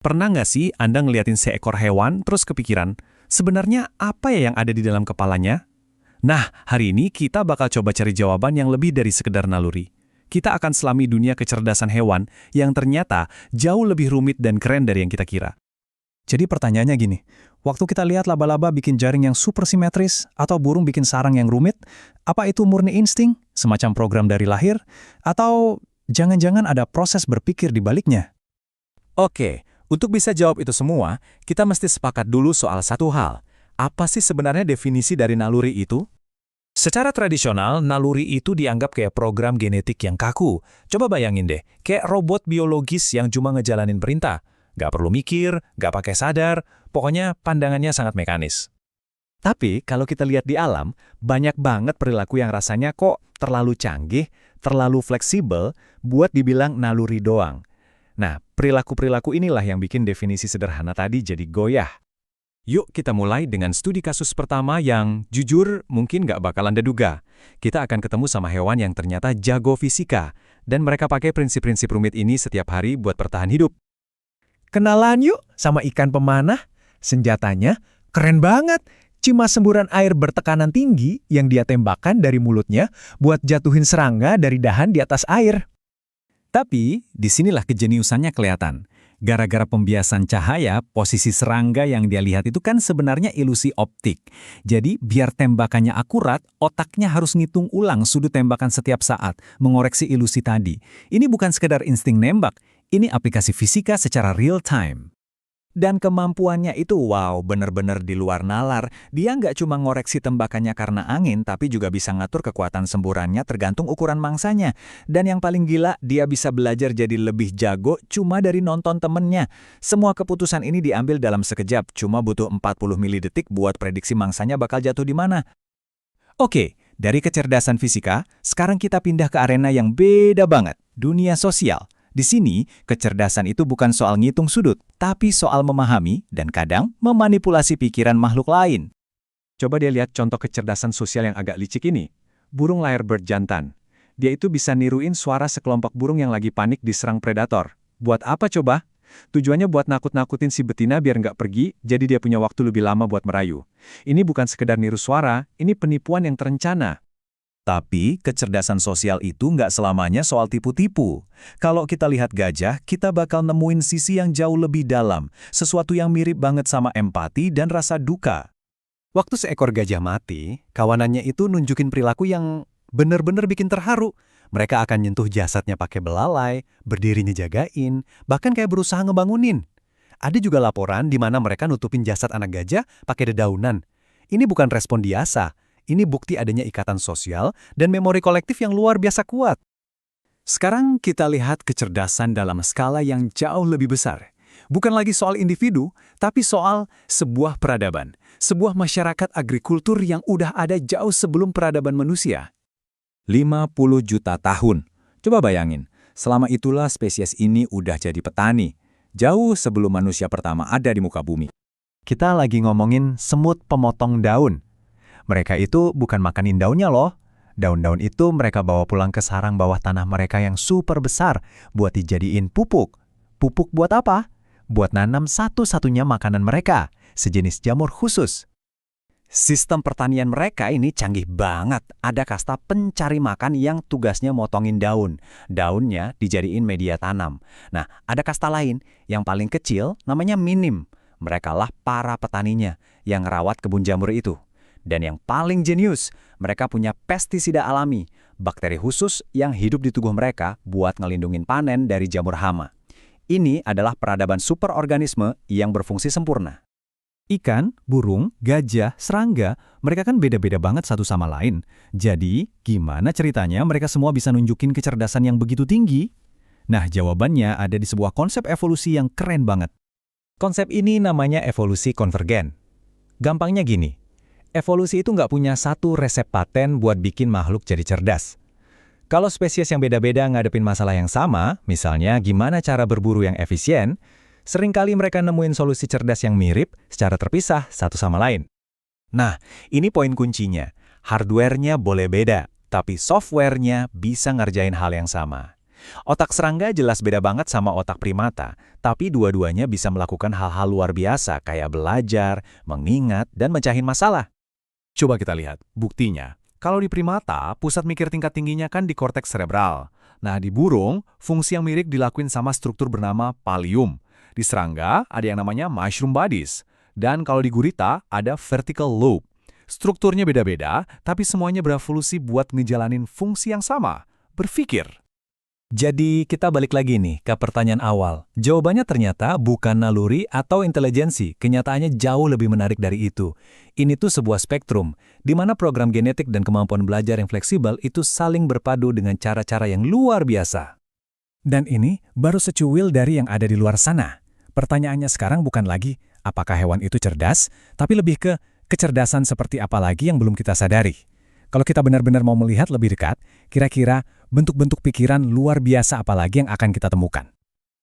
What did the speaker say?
Pernah nggak sih Anda ngeliatin seekor hewan terus kepikiran, sebenarnya apa ya yang ada di dalam kepalanya? Nah, hari ini kita bakal coba cari jawaban yang lebih dari sekedar naluri. Kita akan selami dunia kecerdasan hewan yang ternyata jauh lebih rumit dan keren dari yang kita kira. Jadi pertanyaannya gini, waktu kita lihat laba-laba bikin jaring yang super simetris atau burung bikin sarang yang rumit, apa itu murni insting, semacam program dari lahir, atau jangan-jangan ada proses berpikir di baliknya? Oke, untuk bisa jawab itu semua, kita mesti sepakat dulu soal satu hal. Apa sih sebenarnya definisi dari naluri itu? Secara tradisional, naluri itu dianggap kayak program genetik yang kaku. Coba bayangin deh, kayak robot biologis yang cuma ngejalanin perintah. Nggak perlu mikir, nggak pakai sadar, pokoknya pandangannya sangat mekanis. Tapi kalau kita lihat di alam, banyak banget perilaku yang rasanya kok terlalu canggih, terlalu fleksibel, buat dibilang naluri doang. Nah, perilaku-perilaku inilah yang bikin definisi sederhana tadi jadi goyah. Yuk kita mulai dengan studi kasus pertama yang jujur mungkin nggak bakal Anda duga. Kita akan ketemu sama hewan yang ternyata jago fisika, dan mereka pakai prinsip-prinsip rumit ini setiap hari buat bertahan hidup. Kenalan yuk sama ikan pemanah. Senjatanya keren banget. Cuma semburan air bertekanan tinggi yang dia tembakkan dari mulutnya buat jatuhin serangga dari dahan di atas air. Tapi, disinilah kejeniusannya kelihatan. Gara-gara pembiasan cahaya, posisi serangga yang dia lihat itu kan sebenarnya ilusi optik. Jadi, biar tembakannya akurat, otaknya harus ngitung ulang sudut tembakan setiap saat, mengoreksi ilusi tadi. Ini bukan sekedar insting nembak, ini aplikasi fisika secara real time. Dan kemampuannya itu wow, bener-bener di luar nalar. Dia nggak cuma ngoreksi tembakannya karena angin, tapi juga bisa ngatur kekuatan semburannya tergantung ukuran mangsanya. Dan yang paling gila, dia bisa belajar jadi lebih jago cuma dari nonton temennya. Semua keputusan ini diambil dalam sekejap, cuma butuh 40 milidetik buat prediksi mangsanya bakal jatuh di mana. Oke, dari kecerdasan fisika, sekarang kita pindah ke arena yang beda banget, dunia sosial. Di sini, kecerdasan itu bukan soal ngitung sudut, tapi soal memahami dan kadang memanipulasi pikiran makhluk lain. Coba dia lihat contoh kecerdasan sosial yang agak licik ini. Burung lyrebird jantan. Dia itu bisa niruin suara sekelompok burung yang lagi panik diserang predator. Buat apa coba? Tujuannya buat nakut-nakutin si betina biar nggak pergi, jadi dia punya waktu lebih lama buat merayu. Ini bukan sekedar niru suara, ini penipuan yang terencana. Tapi, kecerdasan sosial itu nggak selamanya soal tipu-tipu. Kalau kita lihat gajah, kita bakal nemuin sisi yang jauh lebih dalam, sesuatu yang mirip banget sama empati dan rasa duka. Waktu seekor gajah mati, kawanannya itu nunjukin perilaku yang bener-bener bikin terharu. Mereka akan nyentuh jasadnya pakai belalai, berdiri ngejagain, bahkan kayak berusaha ngebangunin. Ada juga laporan di mana mereka nutupin jasad anak gajah pakai dedaunan. Ini bukan respon biasa. Ini bukti adanya ikatan sosial dan memori kolektif yang luar biasa kuat. Sekarang kita lihat kecerdasan dalam skala yang jauh lebih besar. Bukan lagi soal individu, tapi soal sebuah peradaban. Sebuah masyarakat agrikultur yang udah ada jauh sebelum peradaban manusia. 50 juta tahun. Coba bayangin, selama itulah spesies ini udah jadi petani. Jauh sebelum manusia pertama ada di muka bumi. Kita lagi ngomongin semut pemotong daun. Mereka itu bukan makanin daunnya loh. Daun-daun itu mereka bawa pulang ke sarang bawah tanah mereka yang super besar buat dijadiin pupuk. Pupuk buat apa? Buat nanam satu-satunya makanan mereka, sejenis jamur khusus. Sistem pertanian mereka ini canggih banget. Ada kasta pencari makan yang tugasnya motongin daun. Daunnya dijadiin media tanam. Nah, ada kasta lain yang paling kecil namanya minim. Merekalah para petaninya yang ngerawat kebun jamur itu. Dan yang paling jenius, mereka punya pestisida alami, bakteri khusus yang hidup di tubuh mereka buat ngelindungin panen dari jamur hama. Ini adalah peradaban superorganisme yang berfungsi sempurna. Ikan, burung, gajah, serangga, mereka kan beda-beda banget satu sama lain. Jadi, gimana ceritanya mereka semua bisa nunjukin kecerdasan yang begitu tinggi? Nah, jawabannya ada di sebuah konsep evolusi yang keren banget. Konsep ini namanya evolusi konvergen. Gampangnya gini, evolusi itu nggak punya satu resep paten buat bikin makhluk jadi cerdas. Kalau spesies yang beda-beda ngadepin masalah yang sama, misalnya gimana cara berburu yang efisien, seringkali mereka nemuin solusi cerdas yang mirip secara terpisah satu sama lain. Nah, ini poin kuncinya. Hardware-nya boleh beda, tapi software-nya bisa ngerjain hal yang sama. Otak serangga jelas beda banget sama otak primata, tapi dua-duanya bisa melakukan hal-hal luar biasa kayak belajar, mengingat, dan mecahin masalah. Coba kita lihat buktinya. Kalau di primata, pusat mikir tingkat tingginya kan di korteks cerebral. Nah, di burung, fungsi yang mirip dilakuin sama struktur bernama pallium. Di serangga, ada yang namanya mushroom bodies. Dan kalau di gurita, ada vertical lobe. Strukturnya beda-beda, tapi semuanya berevolusi buat ngejalanin fungsi yang sama, berpikir. Jadi kita balik lagi nih ke pertanyaan awal. Jawabannya ternyata bukan naluri atau intelijensi, kenyataannya jauh lebih menarik dari itu. Ini tuh sebuah spektrum, di mana program genetik dan kemampuan belajar yang fleksibel itu saling berpadu dengan cara-cara yang luar biasa. Dan ini baru secuil dari yang ada di luar sana. Pertanyaannya sekarang bukan lagi apakah hewan itu cerdas, tapi lebih ke kecerdasan seperti apa lagi yang belum kita sadari. Kalau kita benar-benar mau melihat lebih dekat, kira-kira bentuk-bentuk pikiran luar biasa apa lagi yang akan kita temukan?